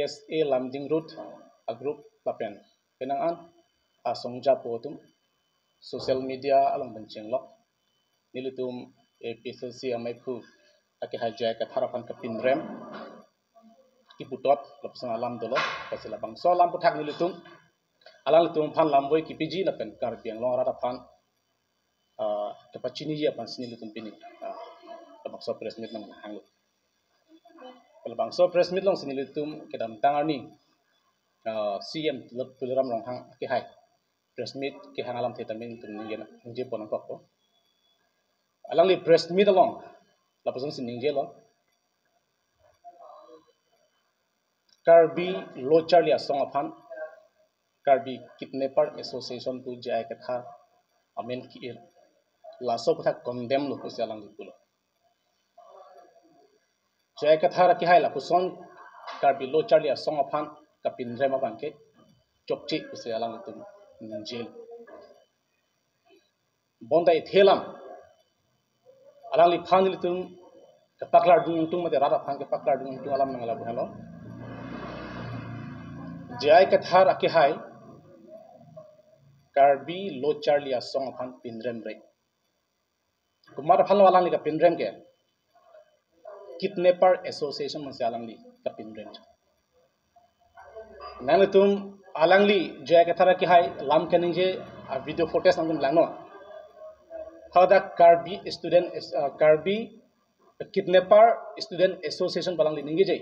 KSA Lamding Road a group lapen kenangan asongja potum social media alang bencenglok nilutum episode amai pu ake hajai ka harapan ka pinrem iputot lapasang alam dolo pasila bang so alam putak nilutum alang lutum pan lamboi ki PG lapen karbiang long rata pan kapacini ya pan sini lutum pini labang so press meet nang hang labang so press meet long sini lutum kedam tangar ni CM tuliram long hang ki hai press meet ki hang alam theta min tum ningena nje ponang ko alang li press meet along lapasang sini nje lo Karbi Lochar liya song aphan Karbi Kidnapper Association tu jai katha amen ki laso patha condemn lo kusi alang dipulo jai katha ra ki hai la kuson Karbi Lochar liya song aphan kapin rema bangke chokchi kusi alang tu ninjel bondai thelam alang li phan li tum kapaklar dung tung mate rara phan ke paklar dung tung alam nangala buhalo jai kathar ake hai Karbi Lochar liya song aphan pinrem re kumar phan walang li ka pinrem ke Kidnapper Association man se alang li ka pinrem nang tum alang li jai kathar ake hai lam kening je video footage nang langno how the Karbi Kidnapper Student Association balang li ningi je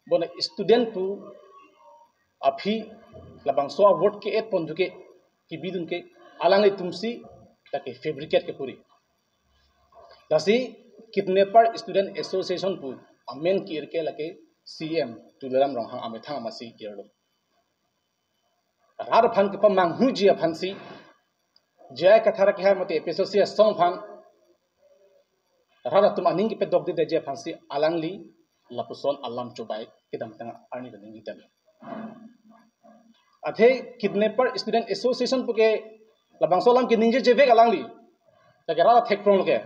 bona student pu api labang so vote ke et pon duke ki bidun ke alang le tumsi take fabricate ke puri dasi Kidnapper Student Association pu amen kir ke lake CM tuleram rong hang ame thang amasi kirlo rar phan ke pamang huji phansi jai kathara ke ha mate episode se song phan rar tum aning ke pe dog de je phansi alang li lapuson alam cobai kedam tang arni ganing gitan athe Kidnapper Student Association puke labang solam ke ninje jeve galangli tagara thek prong ke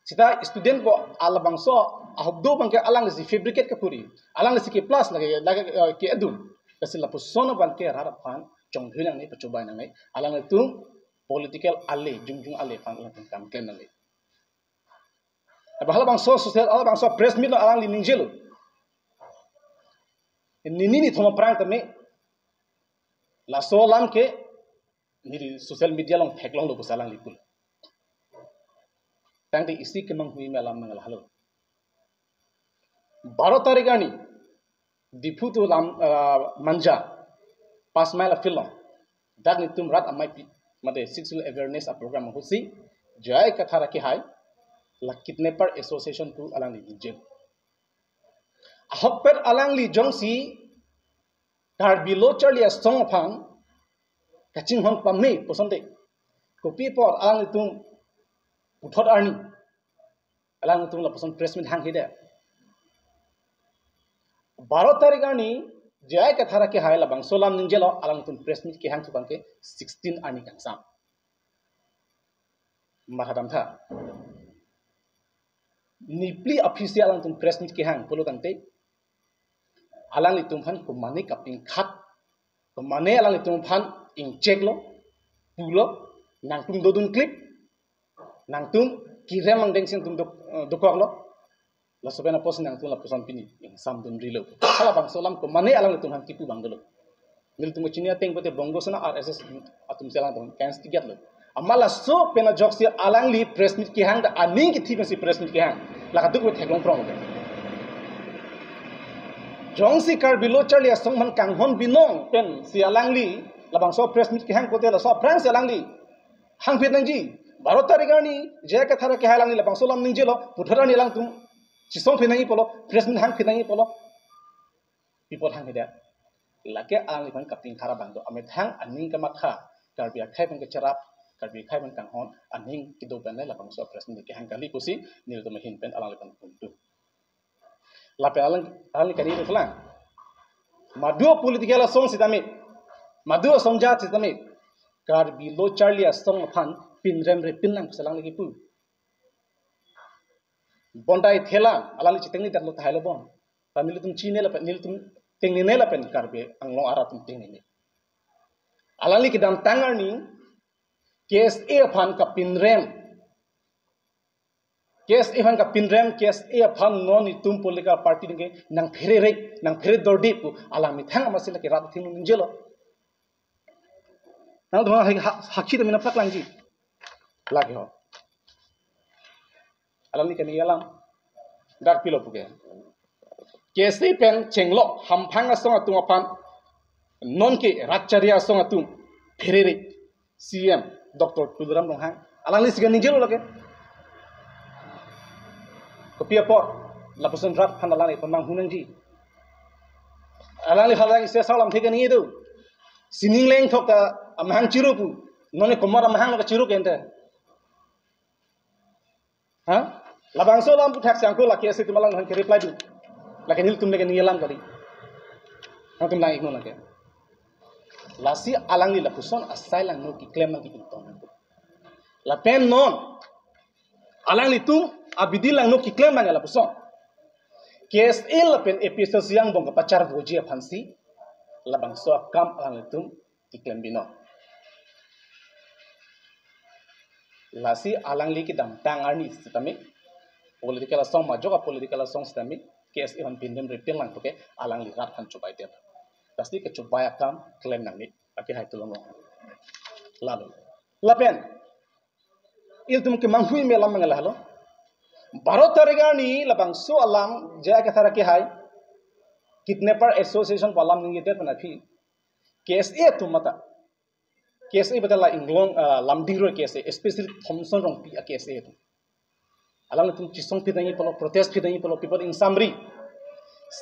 sita student ko alabang so ahobdo bangke alang si fabricate ka puri alang si ke plus lage ke adun kasi lapuson bangke rara phan chong hinang ni pacobai nang alang tu political alle jungjung alle phan lang kam ken nang bahal bang so social bang so press meet alang li ninjelo nini thoma prang tame la so lam ke ni social media long thek long lo busalang likul tang te isi ke mang hui melam mangal halo 12 tarik ani dipu tu lam manja pas mail film dak ni tum rat amai pi mate sexual awareness program husi jai katha rakhi hai la Kidnapper Association tu alang ni je ahopper alang li jongsi Karbi Lochar liya song phang kaching hon pamme posonte kopi por alang li tum uthot arni alang tum la poson press meet hang hide 12 tarik ani jai katha rakhi hai la bang solam ninjelo alang tum press meet ke hang tubang ke 16 ani kangsam mahadam tha nipli official alang tum press meet ke hang polo tangte alang li tum phan kumane kaping khat kumane alang li tum phan ing check lo pulo nang tum dodun clip nang tum kirem mang deng sing tum dokok lo la sobena pos nang tum la posan pini ing sam dun rilo sala bang solam kumane alang li tum han tipu bang dolo nil tum chinia teng bote bongosana RSS atum selang tum kans tiget lo amala so pena joksi alang li press meet ki hang da aning ki thipen si press meet ki hang la ka duk we theklong prong ke jongsi Karbi Lochar liya song man kang hon binong pen si alang li labang so press meet ki hang pote la so prang si alang li hang phet nang ji 12 tarik ani jai ka thara ke halang ni labang solam ning jelo puthara ni lang tum si song phet nang polo press meet hang phet nang polo pipot hang heda lake alang li pan kaping khara bang do ame thang aning ka makha Karbi khai pan ke charap Karbi khai pan kang hon aning ki do ban labang so press meet ki hang kali kusi nil tum hin pen alang li pan puntu lape alang kani tu lang madu political song sitame madu songja sitame Karbi Lochar liya song phan pinrem re pinlang salang lagi pu bondai thela alang chiteng ni datlo thailo bon Panil tum China la panil tum ting ni la pen karbe anglong ara tum ting ni. Alali kidam tangar ni kes e phan ka pinrem kes e phan ka pinrem kes e phan non ni tum political party ni nang phere dordi pu alami thang amasila ke rat thing ni jelo nang duma hakhi de mina phak langji lagi ho alali kan yalam dak pilo puge kesi pen chenglo hamphang asong atung apan non ke ratcharia asong atung phere CM Dr. Tuduram Longhang alali sigan nijelo lage kopia po lapusan rat phan alali pamang hunangji alali halang se salam thega ni edu sining leng thoka amhang chirupu none komara amhang la chiru kente ha labang so lam puthak sang ko la ke se tumalang han ke reply du la ke nil tum lege ni yalam kali ha tum lai ikno lage lasi alang ni lapuson asai lang no ki claim ki ton la pen non alang ni tum abidi lang no ki claim la lapuson kes il la pen episode yang bong ka pacar boji phansi labang so kam alang ni tum ki claim bino lasi alang li ki dam tang arni sitami political song ma joga political song sitami kes ihan pindem repel lang toke alang li rat khan chubai te pasti ke chubai akam claim nang ni ake hai tulong lalu lapen il tum ke manghui me lam ngala halo baro tarigani labang so alang ja ke thara ke hai kidnapper association palam ningi te pana phi kes e tumata KSA batala inglong lamding ro KSA especially Thomson rong pi KSA tu alam tum chisong pidai polo protest pidai polo people in Samri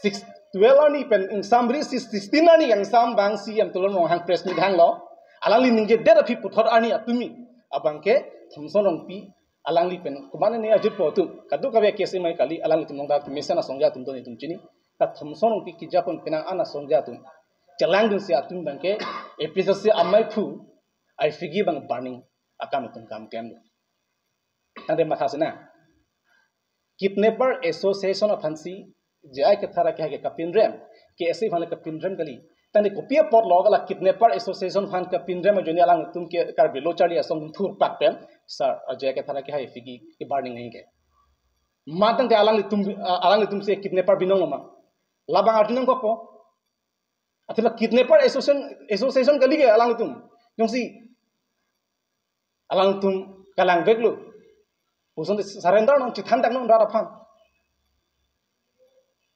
12 ani pen in Samri 16 ani yang sam bang CM tulon rong hang press ni hang lo alang li ningje dera phi puthor ani atumi abangke Thomson rong pi alang li pen kumane ne ajut po tu kadu kabe KSA mai kali alang tum nongda tum mesana songja tum to ni tum chini ta Thomson rong pi ki japon penang ana songja tum chalang dun se atum bangke episode se amai phu I forgive bang burning akam tum kam kem tande mathasena kidnapper association of Hansi jai ke thara ke kapinrem KSA phane kapinrem kali tande kopia pot logala kidnapper association phan kapinrem joni alang tum ke kar bilo chali asong thur pat pen sir jai ke thara ke hai figi ke burning ngai ke matang te alang tum se kidnapper binong ma labang artinang ko po atila kidnapper association kali ke alang tum yongsi alang tum kalang veglu uson surrender non chithan tak non rara phan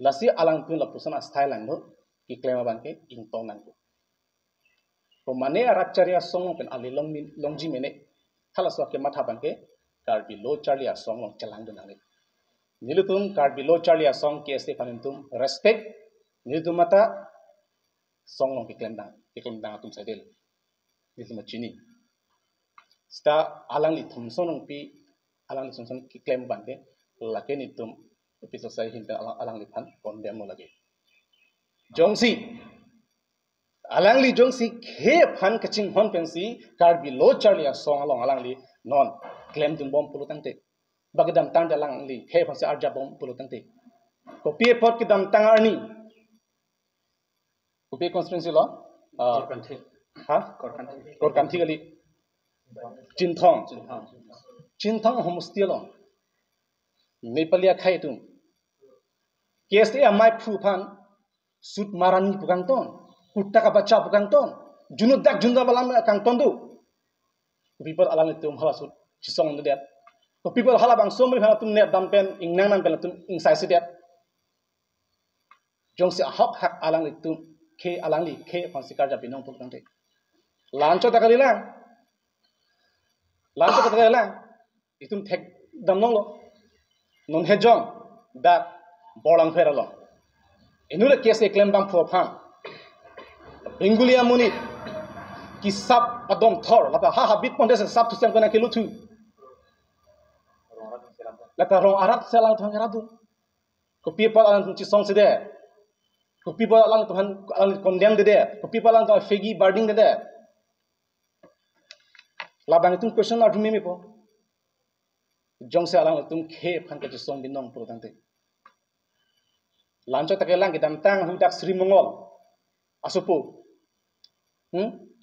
lasi alang tum la pusan asthai lang no ki claim banke ingtong nang ko mane aracharya song pen ali longji mene thala so ke matha banke karbi lo charlia song long chalang dun nang nilutum karbi lo charlia song ke se phanentum respect nilumata song long ki claim dang tum sadel nilum chini sta alang li thumson pi alang li thumson ki claim banke lake ni tum episode sai hin alang li phan condemn no lage jongsi alang li jongsi khe phan kaching hon pensi karbi lo charlia song along alang li non claim tum bom pulutang te bagdam tang alang li khe phan se arja bom pulutang te ko pi pot ki dam tang arni ko pi constituency lo korkanthi gali Chinthong homestay lo Nepalia khai tum KSA amai phu phan sut marani pukang ton kutta ka bacha pukang ton junut dak junda balam kang ton du people alang tum hala sut chisong de dat ko people hala bang somri hala tum net dam pen ingnang nan pen tum ing sai sit dat jong si hak hak alang tum ke alang li ke phan sikar ja binong pukang te lancho takalila lancho takalila itum thek dam nong lo non hejong da bolang feralo inule kese claim bang pho phan bengulia muni ki sap adom thor lata ha bit ponde se sap tu sem kona kilu thu lata rong arat selang thang radu ko people alang chi song se de ko people alang tuhan alang condemn de ko people alang to fegi burning de labang tum question ar me po jong se alang tum khe phan ka song bin nong pro tang te lanco takelang kita tang hudak Sri Mongol asupu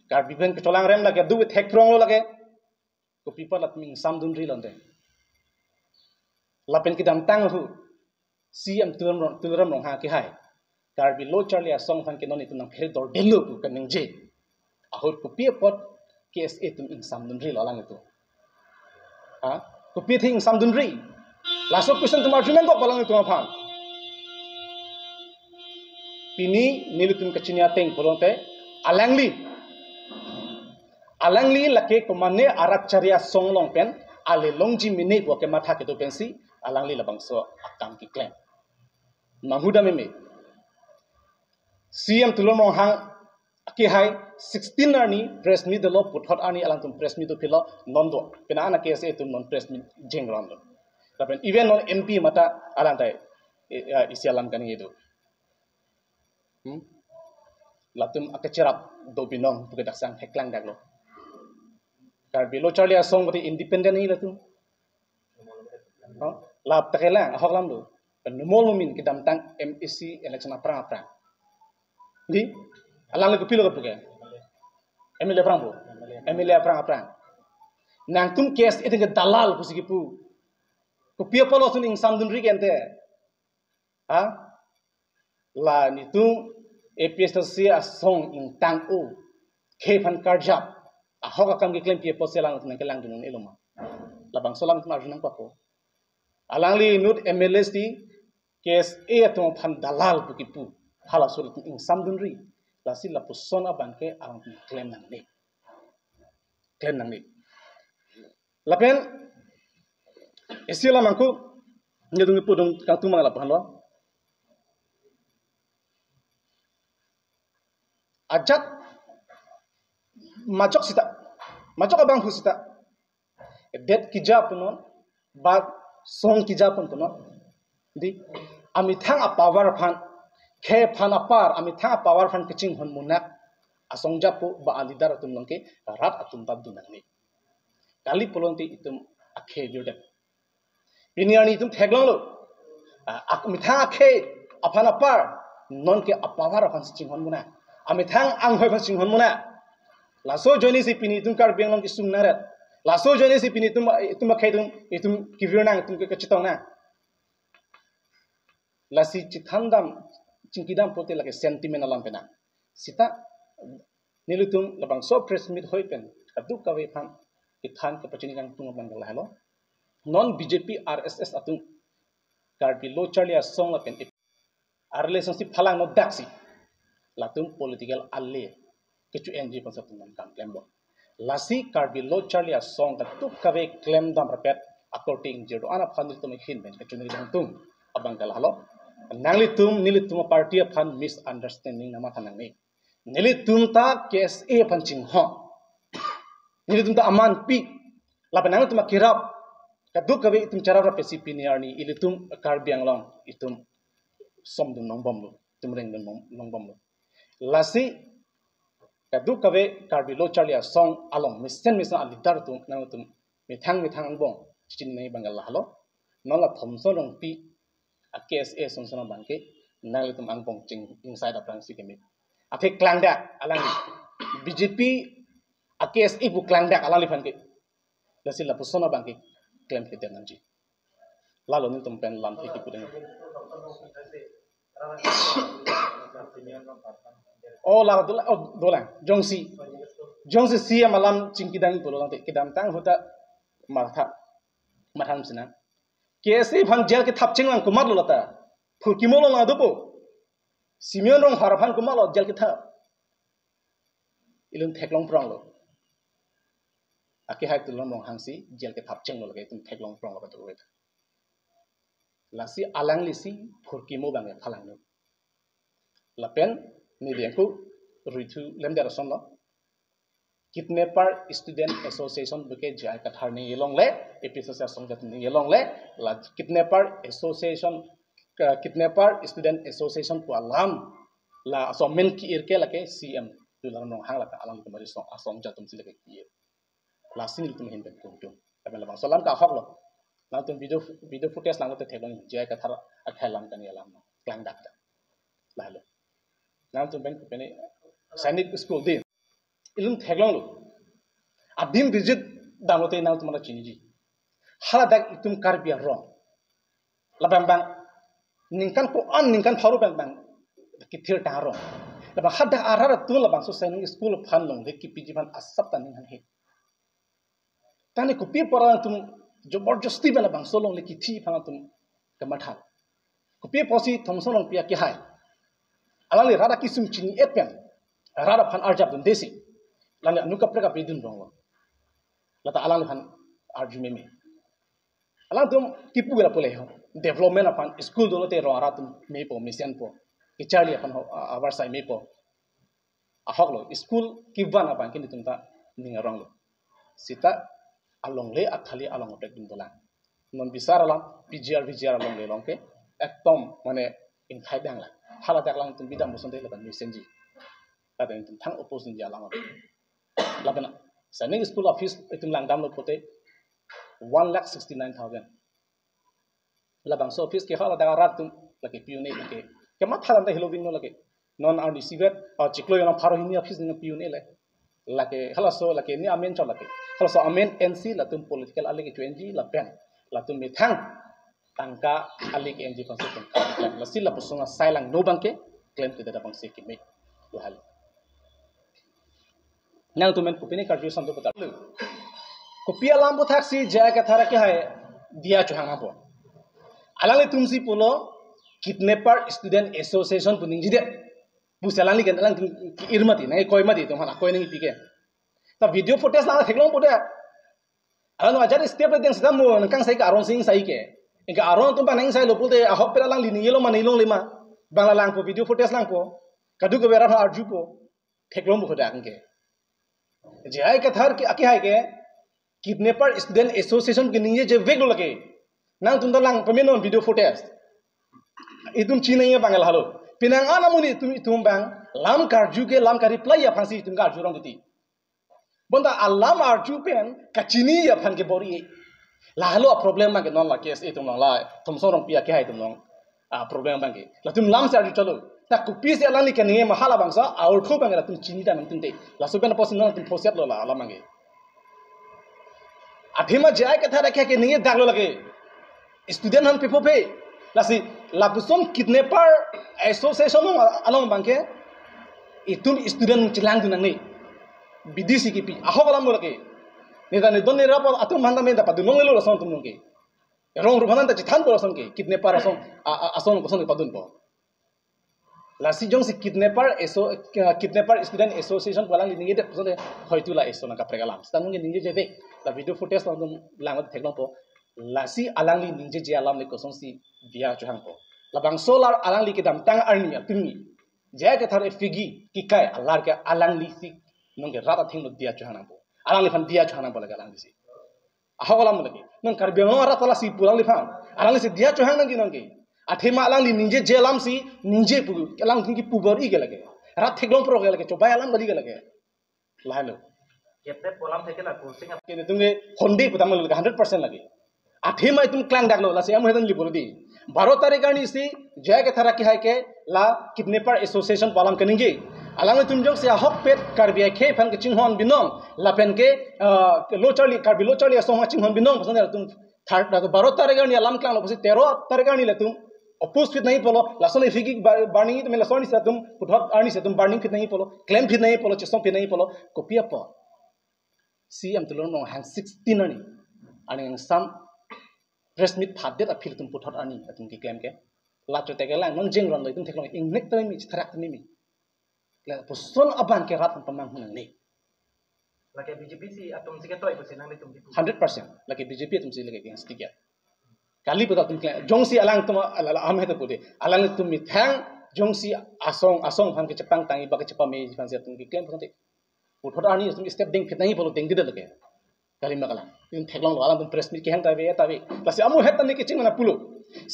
kar biben kecolang rem lagi duit hek prong lo lagi ko people at ming samdun ri londe lapen kita tang hu CM turam rong ha ki hai kar bi lo charlie song fan ke non itu nang pher dor delu ku kan ning je ahur ko pie pot KSA tum ing samdun ri lo lang itu ha ko pie thing samdun ri lasok question tum argument ko balang itu aphan pini nilutum kachinya teng polonte alangli lake komane arakcharia songlong pen ale longji mine bo ke matha ke to pensi alangli labangso akam ki claim mahuda meme CM tulono hang ki hai 16 arni press meet lo puthot ani alang tum press meet to philo nondo pena ana KSA tum non press meet jengron do tapen even non MP mata alang tai isialam kan itu latum akacerap do binong buke daksang heklang daglo kar bilo charlia song bati independent ni latum lap takelang hoklam do penmol mumin kidam tang MEC election aprang di alang ko pilo ko buke MLA aprang bo MLA aprang nang tum kes edeng dalal kusikipu ko pia polo suning samdun rigente ha la ni tu APSC asong in tang o kephan karjap a hoka kam gi claim pia poselang tun kelang dun eloma labang solam tun arjun pa ko alangli nut MLST kes e to phan dalal bukipu hala surat in samdun ri la sil la pusona banke ang claim nang ni lapen esila mangku nyedung pudung kang tumang la phanlo ajat majok sita majok abang husita det kija punon bag song kija pun punon di amithang a power phan khe phan apar amithang a power phan kiching hon munak asong japu ba alidar tum longke rat atum tab dunani kali polonti itum akhe jodet biniani itum theglong lo amithang akhe aphan apar non ke a power phan kiching hon munak amithang ang hoi phasing hon muna laso joini si pini tum kar benglong ki sungnaret laso joini si pini tum khaidum itum kivirna tum ke chitong na lasi chithandam chingkidam pote lake sentiment alam pena sita nilutum labang so press meet hoi pen kadu kawe phan ithan ke pachini kang tung bangal halo non BJP RSS atung kar bi lo charlia song la pen a relationship phalang no daksi latum political alle kechu NG pasat tum kam claim bo lasi karbi lo charlia song ta tuk kave claim dam repet according jedo ana phandil tum hin ben kechu ni dang tum abang kal halo nangli tum nili tum party phan misunderstanding nama thanang ni nili tum ta KSA phan ching ho nili tum ta aman pi lapanang tum kirap kadu kave tum charap PCP ni arni ilitum karbi anglong itum somdum nongbom lo tum reng nongbom lo lasi kadu kabe karbi lo charlia song along misen alidar tum nang tum mithang bong chin nei bangal halo nola thomso rong pi a KSA sonsono bangke nang tum ang bong ching inside a prang sikemi athe klangda alang BJP a KSA bu klangda alang lifan ke lasi la pusona bangke claim ke denanji lalo ni tum pen lam thiki pudeng oh la dolang jongsi sia malam cingkidang bolong te kidam tang huta matham sina KSA phan jel ke thap chinglang kumat lo lata phulkimolo la dopo simion rong haraphan kumalo jel ke thap ilun theklong prong lo aki hai tulon rong hangsi jel ke thap ching lo lage tum theklong prong lo ka to lasi alang lisi phulkimo bange phalang no lapen ni dianku ritu lemdar sonlo kidnapper student association buke jai kathar ni yelong le episode songjat ni yelong le la kidnapper student association pu alam la asomen ki irke lake CM tulang nong hang laka alam kemari song asong jatum silake ki la sinil tum hin ben tum tapi la salam ka hok lo la tum video footage lang te thelong jai kathar akhalam kan yalam klang dak lalu nang tu bank pene sainik school din ilum theglong lu adim visit damote nang tu mana chini hala dak itum karbia wrong labang bang ningkan ko an ningkan pharu bang bang kithir ta wrong labang hada arara tu labang so sainik school phan long de ki piji phan asap tan han he tani ko pi pora tum जबरदस्ती बेला बांसोलों लेकी थी फंगा तुम कमठा कुपे पोसी थमसोलों पिया की हाय अलाले राधा की सुम चिनी एपेन राधा फन अर्जाब दुन देसी लाने अनुका प्रका बेदुन रोंग लता अलाले फन अर्जु मेमे अलां तुम किपु बेला पोले हो डेवलपमेंट अपन स्कूल दोनो ते रोरा तुम मेपो मिशन पो कि चार्ली अपन हो आवर साइ मेपो ahok lo school kiban apa kini tumta ningarong lo sita along le athali along otek dum dolan non bisar alam VGR along le long ke ektom mane in khai dang la hala dak lang tum bidam muson de la ban mesenji ta den tum thang opposition ja lang la bana saning school office itum lang dam lo pote 1,69,000 la bang so office ke hala dak rat tum la ke pione la ke ma thalam da helobing no la ke non army civet chiklo yana pharo hini office ni pione la lake halaso lake ni amen cho lake halaso amen NC la tum political ali ke NG la pen la tum mithang tangka ali ke NG consultant la sila pusonga sailang no bangke claim ke da bang se ke me la hal nang tum men pupini karju santo pata ko pia lambo taxi ja ka thara ke hai dia chuhanga bo alale tumsi polo kidnapper student association puning jide busalang kan lang irmati nai koi mati to hana koi nang pike ta video footage lang theklong pode alano ajar step den sedam mo kang sai ka aron sing sai ke inga aron to banang sai lo pulte a hop pela lang lini yelo manilong lima bangla lang po video footage lang po kadu ko bera arju po theklong mo khoda angke jai ka thar ki aki hai ke kidnapper student association ke ninje je veglo lage nang tunda lang pemenon video footage idum chinai bangal halo pinang ana muni tum bang lam karju ke lam kari play ya phansi tum karju rong gati bonda alam arju pen kachini ya phan ke bori la halo problem ma ke non la case tum long la tum so rong pia ke hai tum long problem bang ke la tum lam sarju chalo ta ku pi se alani ke ni mahala bangsa aur tho bang la tum chini ta nang tum te la so ben posin non tum phosiat lo la ala mangi athima jai ke thara ke ni daglo lage student han pepo pe lasi lapuson kidnapper association along bangke itum student chilang dunang ni BDC ki pi aho kalam bolake neda ne don ne rap atum manda me da padu nong lo son tum nongke rong rubanan ta chithan por son ke kidnapper ason ko son padun po lasi jong si kidnapper student association walang ni ngi de son de hoitu la eso na ka pregalam stanung ni ngi je de la video footage lang langot theklong po lasi alang li ninje je alam le kosong si dia chuhang po labang solar alang li kedam tang arni apimi je ke thare figi ki kai alar ke alang li si nong ke rata thing dia chuhang po alang li phan dia chuhang po laga alang li si aholam lagi nong karbeng no rata la si pulang li phan alang li si dia chuhang nang ki nong ke athema alang li ninje je alam si ninje pu alang ki pubor i ge lage rat theglong pro ge lage chobai alam bali ge lage lahalo kete polam theke la coaching ke tunge honde putam 100% lage athema tum klang daglo la se am hedan li bordi 12 तारीख आनी सी जय के थरा की है के ला kidnapper association Palam करेंगे अलग तुम जो से हक पेट कर बिया खे फन के चिंहन बिनों लापेन के लोचरली कर बि लोचरली असों चिंहन बिनों पसंद है तुम 12 तारीख आनी अलाम क्लांग लो 13 तारीख आनी ले तुम अपोज फिट नहीं पोलो लसन इफिकी बार्निंग तुम लसन से तुम पुठत आनी से तुम बार्निंग फिट नहीं पोलो क्लेम फिट नहीं पोलो चसों फिट नहीं पोलो कॉपिया प सीएम तुलो नो हैंग 16 आनी आनी सम press meet phadet a phil tum puthot ani atum ki claim ke la chote ke lang non jing ron loi tum theklong ingnek tai mi thrak ni mi la poson aban ke rat pamang hunang ni la ke BJP si atum si ke toy ko sinang le tum 100% la ke BJP tum si le ke against ke kali pada tum jong si alang tum am he to pude alang tum mi thang jong si asong phan ke chapang tangi ba ke chapa me phan se tum ki claim phante puthot ani tum step ding phit nahi bolo ding de le ke kali makala in theklong lo alam tum press meet ke hang tabe lasi amu hetan ni ke ching mana pulo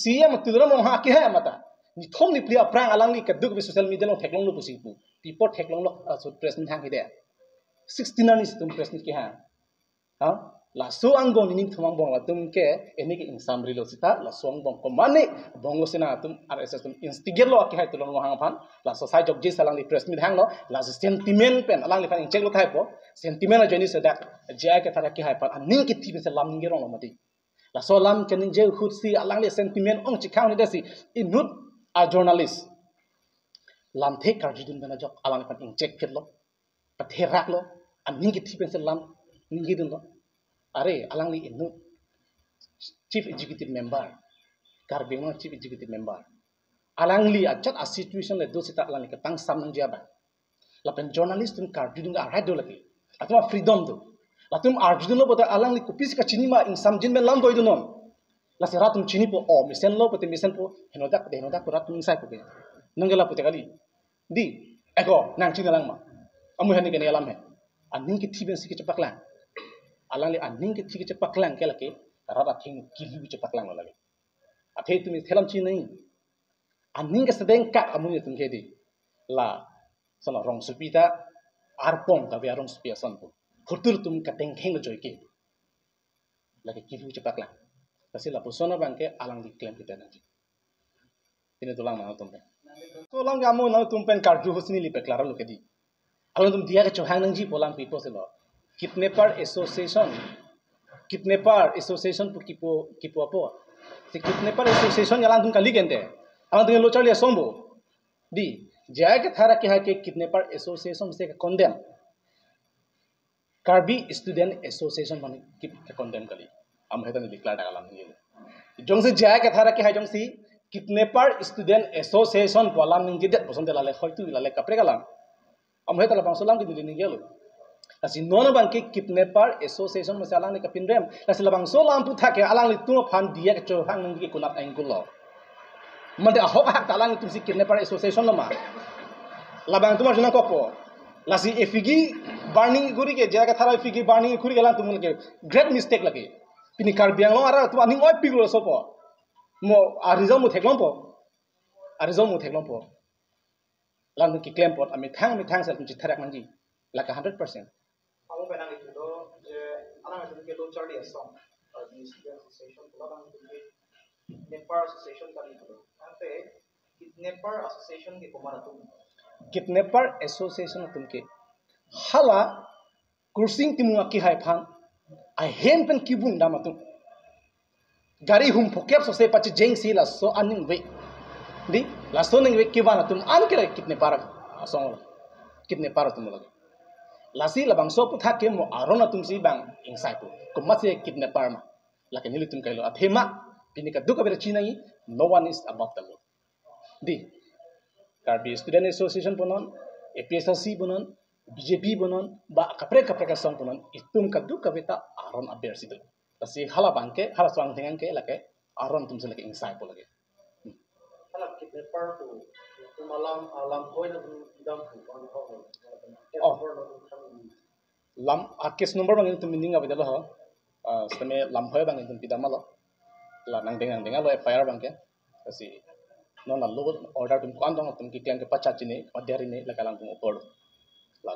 CM tudro mo ha ke ha mata ni thom ni plia prang alang ni kaduk bi social media lo theklong lo pusi pu people theklong lo so press meet hang hide 16 ani tum press meet ke ha la so ang bong ning thumang bong la tum ke eni ke insam rilo sita la so ang bong ko mane bong lo sina tum RSS tum instigate lo ki hai tulon mo hang phan la so sai jok ji salang li press mit hang lo la sentiment pen alang li phan check lo khai po sentiment a jeni se dak ja ke thara ki hai phan ning ki thi se lam ning ge rong lo mati la so lam ken ning je khut si alang li sentiment ong chi khang ni desi inut a journalist lam the kar jidun bena jok alang li phan ing check phet lo pathe rak lo ning ki thi pen se lam ning ge dun lo are alang li inu chief executive member karbingo chief executive member alang li achat a situation le do sita alang li katang sam nang jaba la pen journalist tum karbidung a radio lagi atuma freedom do la tum arjun lo bota alang li kupis ka chinima in sam jin men lam doi dunon la se ratum chini po o misen lo pote misen po henodak po ratum sai po ke nangela pote kali di eko nang china lang ma amu hani ke ne alam he aning ki thiben si ke chapak lang alang li aning ke thik cepak lang ke lake rada thing kilu cepak lang lagi athe tumi thelam chi nahi aning ke sedeng ka amu ni tum ke di la sono rong supita arpong ka be rong supia son pu khurtur tum ka teng kheng lo joy ke lake kilu cepak lang kasi la posona bangke alang di claim kita nanti ini tulang na tum pe so lang ga mo na tum pen karju hosni li pe klara lo ke di alang tum dia ke chohang nang ji polang pipo se lo kidnapper association pu kipo apo si kidnapper association yalang tum kali kente alang tum lo charli sombo di jaya ke thara ke ha ke kidnapper association se condemn karbi student association mane ki condemn kali am hetan declare dalam ni jong se jaya ke thara ke ha jong si kidnapper student association ko alam ning gidet bosonde lale khoitu lale kapre galam am hetan la bangsolam ki ni gelo asi nono bangke kidnapper association mase alang ni kapin rem lasi labang so lampu thake alang li tu phan dia ke cho hang nang ki kunat angkul lo mande ahok hak talang tu si kidnapper association lo ma labang tu ma juna ko po lasi efigi burning guri ke jaga thara efigi burning guri galang tu mun ke great mistake lagi pini kar biang lo ara tu aning oi piglo so po mo a result mu theklom po lang tu ki claim pot ami thang sel tu chi tharak nang ji like 100%. Kamu penang itu do, anak itu ke lo Charlie Asong, di student association, pulang itu ke kidnapper association kali itu. Nanti kidnapper association ke kemana tuh? Kidnapper association tumke hala kursing timu aki hai phan I hen pen kibun dama tum gari hum phokep so se pachi jeng si la so aning we di la so ning we kibana tum an kere kidnapper asong kidnapper tum lagi lasi labang so putha ke mo arona tum si bang insai pu kumase kidnapper ma la ke nili tum kailo athema pinika duka bere chinai no one is above the law di karbi student association bonon APSLC bonon BJP bonon ba kapre ka song bonon itum ka duka beta aron aber situ tasi hala bangke hala swang tengan ke lake aron tum se lake insai pu lagi Hala kidnapper tu alam koi na dam pu oh lam akes number bang tum mining abidalo ho stame lam hoy bang tum pidama lo la nang denga lo FIR bang ke tasi no na lo order tum kwan dong tum ki tiang ke pacha chine oderi ne la kalang tum opor la